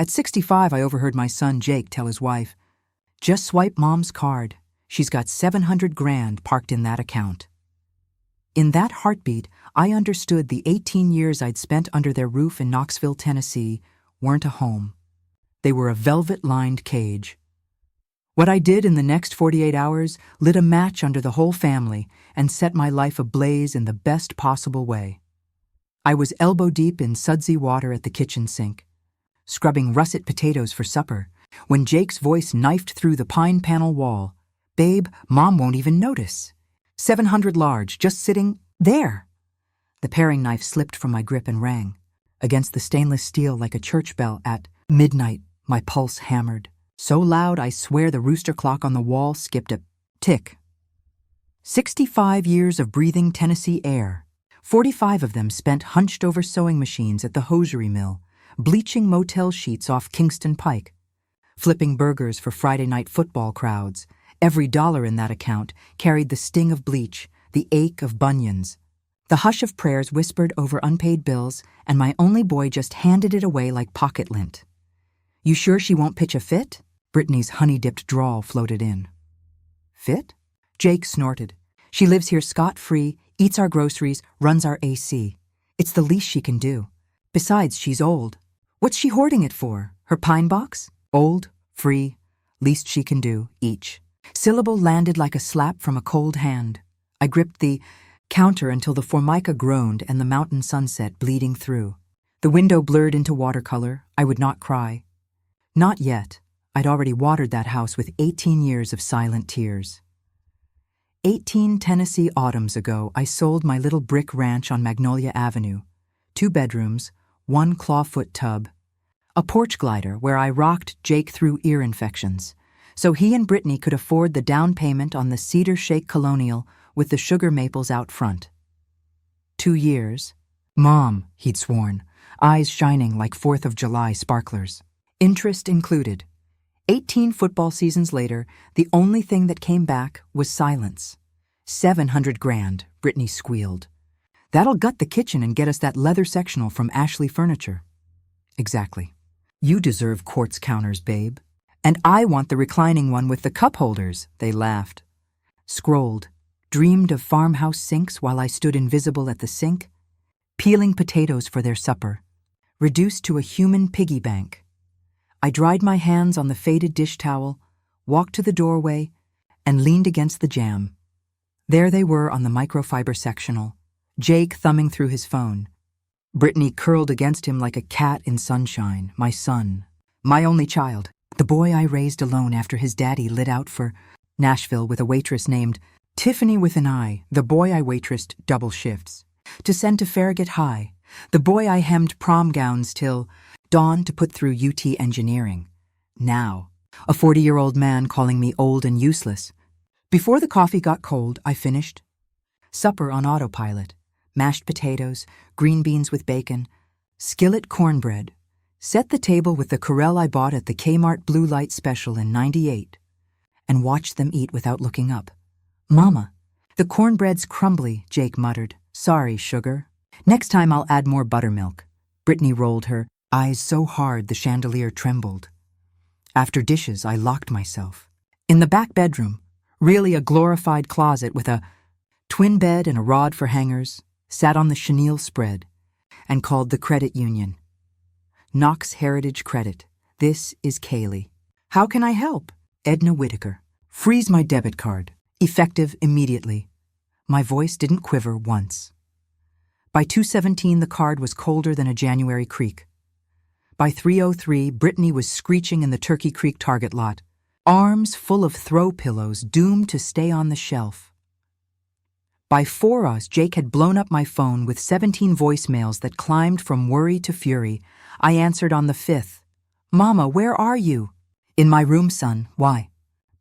At 65, I overheard my son Jake tell his wife, "Just swipe Mom's card. She's got 700 grand parked in that account." In that heartbeat, I understood the 18 years I'd spent under their roof in Knoxville, Tennessee, weren't a home. They were a velvet-lined cage. What I did in the next 48 hours lit a match under the whole family and set my life ablaze in the best possible way. I was elbow-deep in sudsy water at the kitchen sink, scrubbing russet potatoes for supper, when Jake's voice knifed through the pine panel wall. "Babe, Mom won't even notice. 700 large, just sitting there." The paring knife slipped from my grip and rang. Against the stainless steel like a church bell at midnight, my pulse hammered. So loud I swear the rooster clock on the wall skipped a tick. 65 years of breathing Tennessee air, 45 of them spent hunched over sewing machines at the hosiery mill, bleaching motel sheets off Kingston Pike, flipping burgers for Friday night football crowds. Every dollar in that account carried the sting of bleach, the ache of bunions. The hush of prayers whispered over unpaid bills, and my only boy just handed it away like pocket lint. "You sure she won't pitch a fit?" Brittany's honey-dipped drawl floated in. "Fit?" Jake snorted. "She lives here scot-free, eats our groceries, runs our AC. It's the least she can do. Besides, she's old. What's she hoarding it for? Her pine box? Old, free, least she can do, each." Syllable landed like a slap from a cold hand. I gripped the counter until the formica groaned and the mountain sunset bleeding through. The window blurred into watercolor. I would not cry. Not yet. I'd already watered that house with 18 years of silent tears. 18 Tennessee autumns ago, I sold my little brick ranch on Magnolia Avenue. 2 bedrooms, 1 clawfoot tub, a porch glider where I rocked Jake through ear infections, so he and Brittany could afford the down payment on the Cedar Shake Colonial with the sugar maples out front. 2 years. "Mom," he'd sworn, eyes shining like 4th of July sparklers. Interest included. 18 football seasons later, the only thing that came back was silence. 700 grand, Brittany squealed. "That'll gut the kitchen and get us that leather sectional from Ashley Furniture." "Exactly. You deserve quartz counters, babe. And I want the reclining one with the cup holders," they laughed. Scrolled, dreamed of farmhouse sinks while I stood invisible at the sink, peeling potatoes for their supper, reduced to a human piggy bank. I dried my hands on the faded dish towel, walked to the doorway, and leaned against the jamb. There they were on the microfiber sectional, Jake thumbing through his phone. Brittany curled against him like a cat in sunshine, my son, my only child, the boy I raised alone after his daddy lit out for Nashville with a waitress named Tiffany with an I, the boy I waitressed double shifts, to send to Farragut High, the boy I hemmed prom gowns till dawn to put through UT engineering. Now, a 40-year-old man calling me old and useless. Before the coffee got cold, I finished. Supper on autopilot, mashed potatoes, green beans with bacon, skillet cornbread, set the table with the Corelle I bought at the Kmart Blue Light Special in '98, and watched them eat without looking up. "Mama, the cornbread's crumbly," Jake muttered. "Sorry, sugar. Next time I'll add more buttermilk." Brittany rolled her eyes so hard the chandelier trembled. After dishes, I locked myself. In the back bedroom, really a glorified closet with a twin bed and a rod for hangers, sat on the chenille spread, and called the credit union. "Knox Heritage Credit. This is Kaylee. How can I help?" "Edna Whitaker. Freeze my debit card. Effective immediately." My voice didn't quiver once. By 2:17, the card was colder than a January creek. By 3:03, Brittany was screeching in the Turkey Creek Target lot, arms full of throw pillows doomed to stay on the shelf. By 4 Jake had blown up my phone with 17 voicemails that climbed from worry to fury. I answered on the 5th. "Mama, where are you?" "In my room, son. Why?"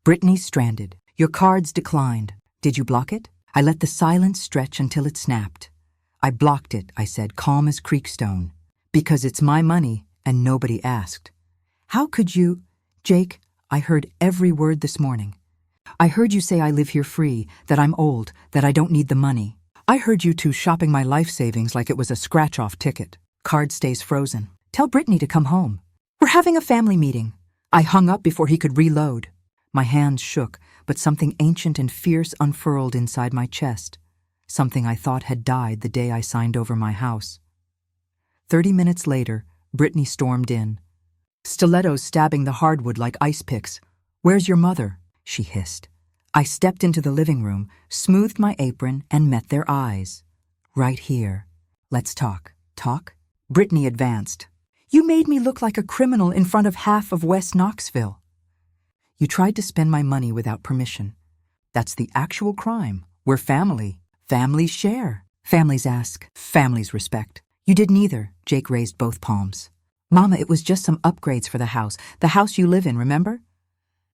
"Brittany's stranded. Your card's declined. Did you block it?" I let the silence stretch until it snapped. "I blocked it," I said, calm as creekstone. "Because it's my money and nobody asked." "How could you?" "Jake, I heard every word this morning. I heard you say I live here free, that I'm old, that I don't need the money. I heard you two shopping my life savings like it was a scratch-off ticket. Card stays frozen. Tell Brittany to come home." We're having a family meeting. I hung up before he could reload. My hands shook, but something ancient and fierce unfurled inside my chest. Something I thought had died the day I signed over my house. 30 minutes later, Brittany stormed in. Stilettos stabbing the hardwood like ice picks. "Where's your mother?" she hissed. I stepped into the living room, smoothed my apron, and met their eyes. "Right here. Let's talk." "Talk?" Brittany advanced. "You made me look like a criminal in front of half of West Knoxville. You tried to spend my money without permission. That's the actual crime. We're family. Families share. Families ask. Families respect. You did neither." Jake raised both palms. "Mama, it was just some upgrades for the house you live in, remember?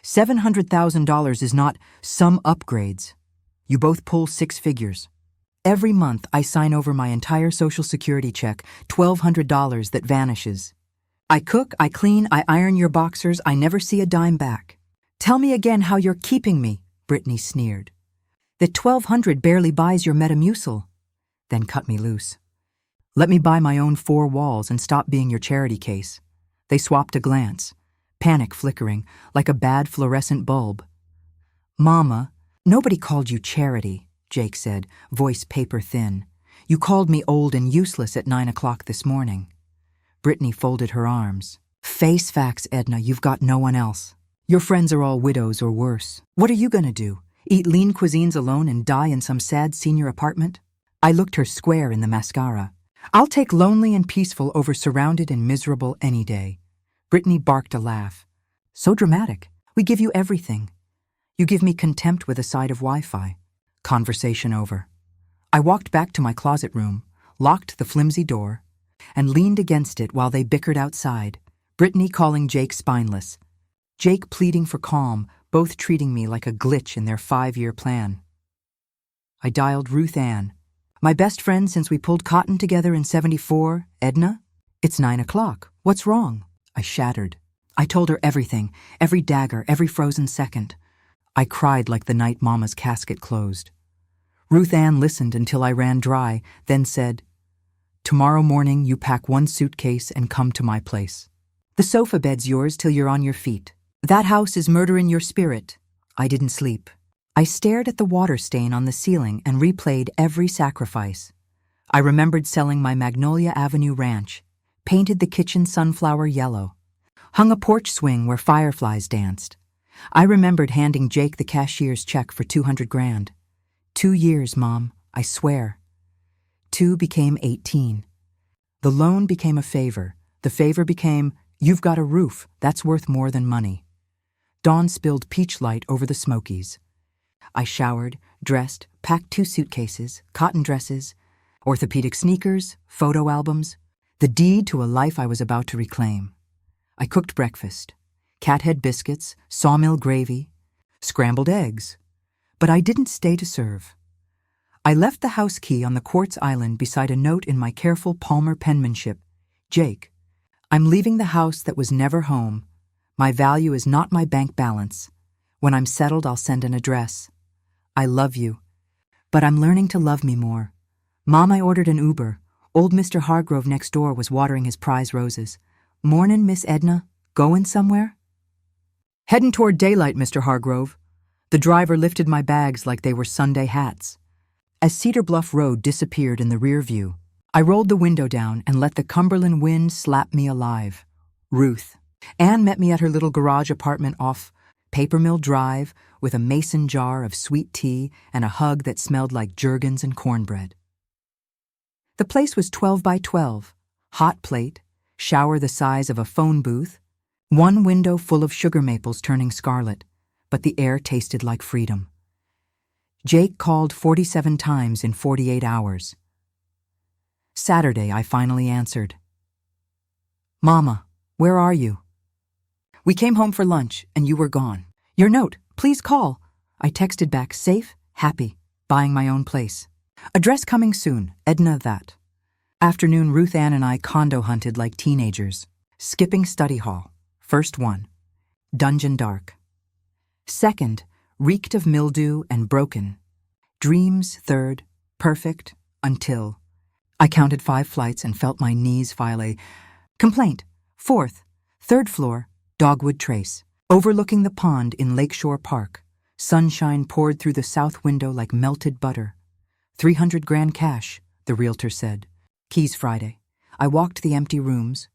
$700,000 is not some upgrades. You both pull 6 figures. Every month I sign over my entire Social Security check, $1,200 that vanishes. I cook, I clean, I iron your boxers, I never see a dime back. Tell me again how you're keeping me," Brittany sneered. "That $1,200 barely buys your Metamucil." Then cut me loose. "Let me buy my own 4 walls and stop being your charity case." They swapped a glance, panic flickering like a bad fluorescent bulb. "Mama, nobody called you charity," Jake said, voice paper thin. "You called me old and useless at 9 o'clock this morning." Brittany folded her arms. "Face facts, Edna, you've got no one else. Your friends are all widows or worse. What are you gonna do? Eat lean cuisines alone and die in some sad senior apartment?" I looked her square in the mascara. "I'll take lonely and peaceful over surrounded and miserable any day." Brittany barked a laugh. "So dramatic. We give you everything. You give me contempt with a side of Wi-Fi." Conversation over. I walked back to my closet room, locked the flimsy door, and leaned against it while they bickered outside, Brittany calling Jake spineless, Jake pleading for calm, both treating me like a glitch in their 5-year plan. I dialed Ruth Ann. "My best friend since we pulled cotton together in '74, Edna? It's 9 o'clock. What's wrong?" I shattered. I told her everything, every dagger, every frozen second. I cried like the night Mama's casket closed. Ruth Ann listened until I ran dry, then said, "Tomorrow morning you pack 1 suitcase and come to my place. The sofa bed's yours till you're on your feet. That house is murdering your spirit." I didn't sleep. I stared at the water stain on the ceiling and replayed every sacrifice. I remembered selling my Magnolia Avenue ranch, painted the kitchen sunflower yellow, hung a porch swing where fireflies danced. I remembered handing Jake the cashier's check for $200,000. 2 years, Mom, I swear. 2 became 18. The loan became a favor. The favor became, "You've got a roof, that's worth more than money." Dawn spilled peach light over the Smokies. I showered, dressed, packed 2 suitcases, cotton dresses, orthopedic sneakers, photo albums, the deed to a life I was about to reclaim. I cooked breakfast, cathead biscuits, sawmill gravy, scrambled eggs, but I didn't stay to serve. I left the house key on the quartz island beside a note in my careful Palmer penmanship. "Jake, I'm leaving the house that was never home. My value is not my bank balance. When I'm settled, I'll send an address. I love you, but I'm learning to love me more. Mom, I ordered an Uber. Old Mr. Hargrove next door was watering his prize roses. Mornin', Miss Edna, goin' somewhere?" "Headin' toward daylight, Mr. Hargrove." The driver lifted my bags like they were Sunday hats. As Cedar Bluff Road disappeared in the rear view, I rolled the window down and let the Cumberland wind slap me alive. Ruth. Anne met me at her little garage apartment off Paper Mill Drive with a mason jar of sweet tea and a hug that smelled like Jergens and cornbread. The place was 12 by 12, hot plate, shower the size of a phone booth, 1 window full of sugar maples turning scarlet, but the air tasted like freedom. Jake called 47 times in 48 hours. Saturday, I finally answered. "Mama, where are you?" "We came home for lunch, and you were gone. Your note, please call." I texted back, safe, happy, buying my own place. "Address coming soon, Edna that." Afternoon, Ruth Ann and I condo hunted like teenagers. Skipping study hall. First one. Dungeon dark. Second, reeked of mildew and broken. Dreams, third, perfect, until. I counted 5 flights and felt my knees file a complaint. Fourth, Third floor, Dogwood Trace, overlooking the pond in Lakeshore Park. Sunshine poured through the south window like melted butter. 300 grand cash, the realtor said. Keys Friday. I walked the empty rooms.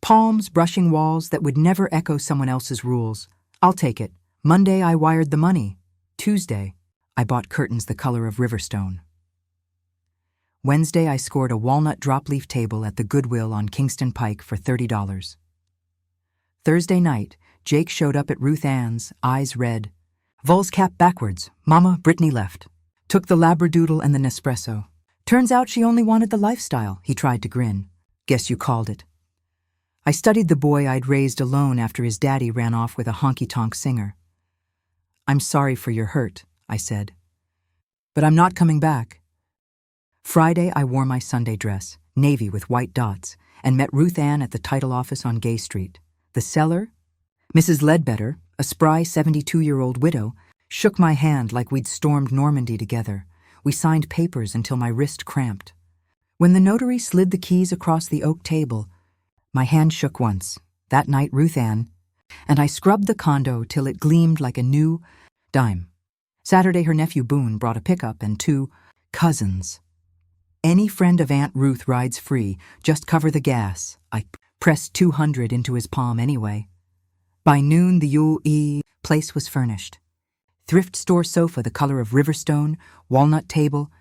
Palms brushing walls that would never echo someone else's rules. I'll take it. Monday, I wired the money. Tuesday, I bought curtains the color of Riverstone. Wednesday, I scored a walnut drop-leaf table at the Goodwill on Kingston Pike for $30. Thursday night, Jake showed up at Ruth Ann's, eyes red. Vol's cap backwards. Mama, Brittany left. Took the Labradoodle and the Nespresso. Turns out she only wanted the lifestyle, he tried to grin. Guess you called it. I studied the boy I'd raised alone after his daddy ran off with a honky-tonk singer. I'm sorry for your hurt, I said. But I'm not coming back. Friday, I wore my Sunday dress, navy with white dots, and met Ruth Ann at the title office on Gay Street. The seller, Mrs. Ledbetter, a spry 72-year-old widow, shook my hand like we'd stormed Normandy together. We signed papers until my wrist cramped. When the notary slid the keys across the oak table, my hand shook once. That night, Ruth Ann, and I scrubbed the condo till it gleamed like a new dime. Saturday, her nephew Boone brought a pickup and 2 cousins. Any friend of Aunt Ruth rides free, just cover the gas. I pressed 200 into his palm anyway. By noon, the UE place was furnished. Thrift store sofa the color of Riverstone, walnut table,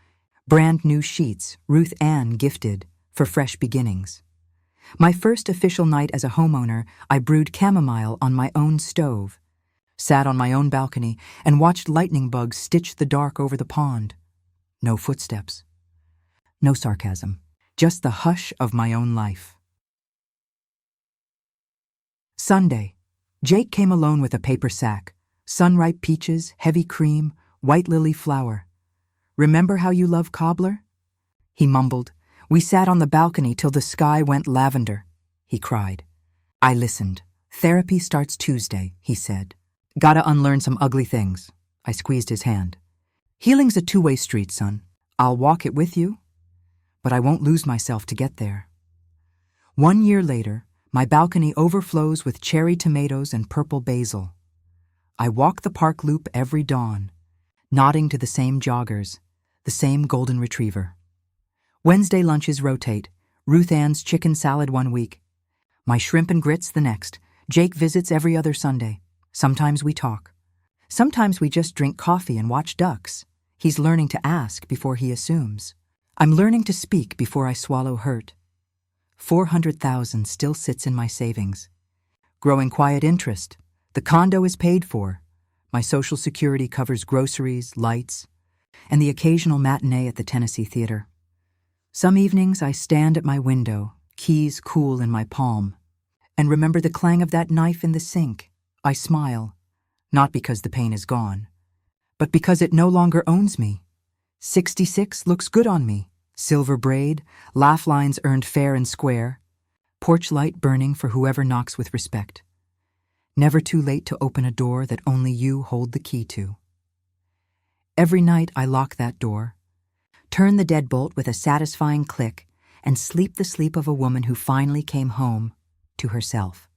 brand new sheets Ruth Ann gifted for fresh beginnings. My first official night as a homeowner, I brewed chamomile on my own stove, sat on my own balcony, and watched lightning bugs stitch the dark over the pond. No footsteps. No sarcasm. Just the hush of my own life. Sunday. Jake came alone with a paper sack. Sunripe peaches, heavy cream, white lily flour. Remember how you love cobbler? He mumbled. We sat on the balcony till the sky went lavender, he cried. I listened. Therapy starts Tuesday, he said. Gotta unlearn some ugly things. I squeezed his hand. Healing's a two-way street, son. I'll walk it with you, but I won't lose myself to get there. 1 year later, my balcony overflows with cherry tomatoes and purple basil. I walk the park loop every dawn, nodding to the same joggers, the same golden retriever. Wednesday lunches rotate. Ruth Ann's chicken salad 1 week. My shrimp and grits the next. Jake visits every other Sunday. Sometimes we talk. Sometimes we just drink coffee and watch ducks. He's learning to ask before he assumes. I'm learning to speak before I swallow hurt. 400,000 still sits in my savings. Growing quiet interest. The condo is paid for. My Social Security covers groceries, lights, and the occasional matinee at the Tennessee Theater. Some evenings I stand at my window, keys cool in my palm, and remember the clang of that knife in the sink. I smile, not because the pain is gone, but because it no longer owns me. 66 looks good on me. Silver braid, laugh lines earned fair and square, porch light burning for whoever knocks with respect. Never too late to open a door that only you hold the key to. Every night I lock that door, turn the deadbolt with a satisfying click, and sleep the sleep of a woman who finally came home to herself.